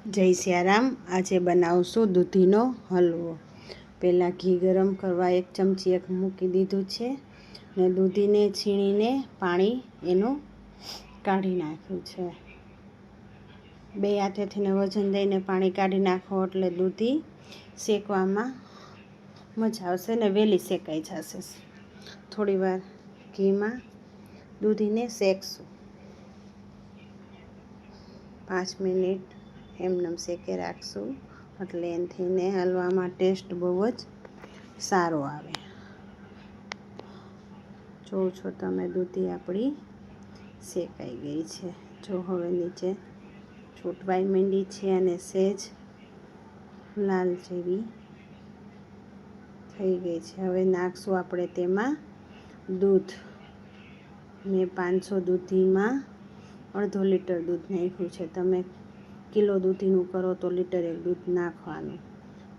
જય સિયારામ। આજે બનાવશું દૂધીનો હલવો। પહેલાં ઘી ગરમ કરવા 1 ચમચી મૂકી દીધું છે ને દૂધીને છીણીને પાણી એનું કાઢી નાખ્યું છે। 2 હાથેથી વજન દઈને પાણી કાઢી નાખો એટલે દૂધી શેકવામાં મજા આવશે ને વહેલી શેકાઈ જશે। થોડીવાર ઘીમાં દૂધીને શેકશું, 5 મિનિટ એમનેમ શેકે રાખશું એટલે એનાથી હલવામાં ટેસ્ટ બહુ જ સારો આવે। જોવો છો તમે દૂધી આપણી શેકાઈ ગઈ છે। જો હવે નીચે છૂટવાઈ માંડી છે અને સહેજ લાલ જેવી થઈ ગઈ છે। હવે નાખશું આપણે તેમાં દૂધ। મેં 500 દૂધીમાં અડધો લીટર દૂધ નાખ્યું છે। તમે કિલો દૂધીનું કરો તો લીટર 1 દૂધ નાખવાનું।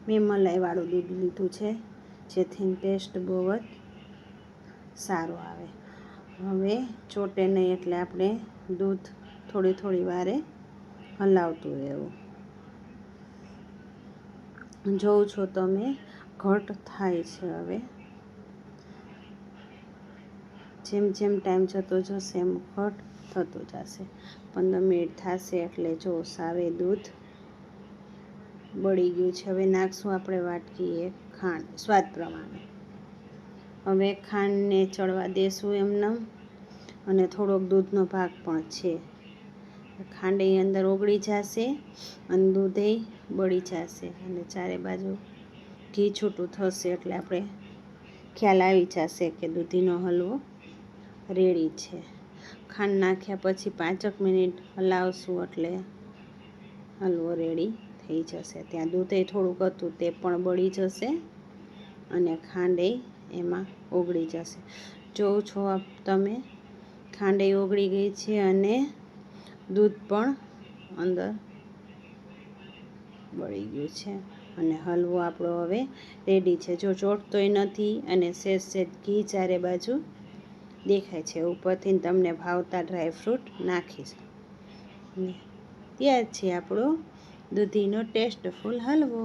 મેં મલાઈવાળું દૂધ લીધું છે જેથી ટેસ્ટ બહુ જ સારો આવે। હવે ચોટે નહીં એટલે આપણે દૂધ થોડી વારે હલાવતું રહેવું। જોવો છો તમે ઘટ થાય છે। હવે જેમ જેમ ટાઈમ જતો જશે એમ ઘટ થતું જશે। 15 મિનિટ થશે એટલે જો સાવે દૂધ બળી ગયું છે। હવે નાખશું આપણે વાટકી 1 ખાંડ સ્વાદ પ્રમાણે। હવે ખાંડને ચડવા દેશું એમનેમ અને થોડોક દૂધનો ભાગ પણ છે। ખાંડ અંદર ઓગળી જશે અને દૂધે બળી જશે અને ચારે બાજુ ઘી છૂટું થશે એટલે આપણે ખ્યાલ આવી જશે કે દૂધીનો હલવો રેડી છે। ખાંડ નાખ્યા પછી 5 મિનિટ હલાવશું એટલે હલવો રેડી થઈ જશે। ત્યાં દૂધે થોડુંક હતું તે પણ બળી જશે અને ખાંડે એમાં ઓગળી જશે। જોવો છો તમે ખાંડે ઓગળી ગઈ છે અને દૂધ પણ અંદર બળી ગયું છે અને હલવો આપણો હવે રેડી છે। જો ચોટતોય નથી અને સહેજ ઘી ચારે બાજુ દેખાય છે। ઉપરથી તમને ભાવતા ડ્રાયફ્રૂટ નાખીશ ને તૈયાર છે આપણો દૂધીનો ટેસ્ટફુલ હલવો।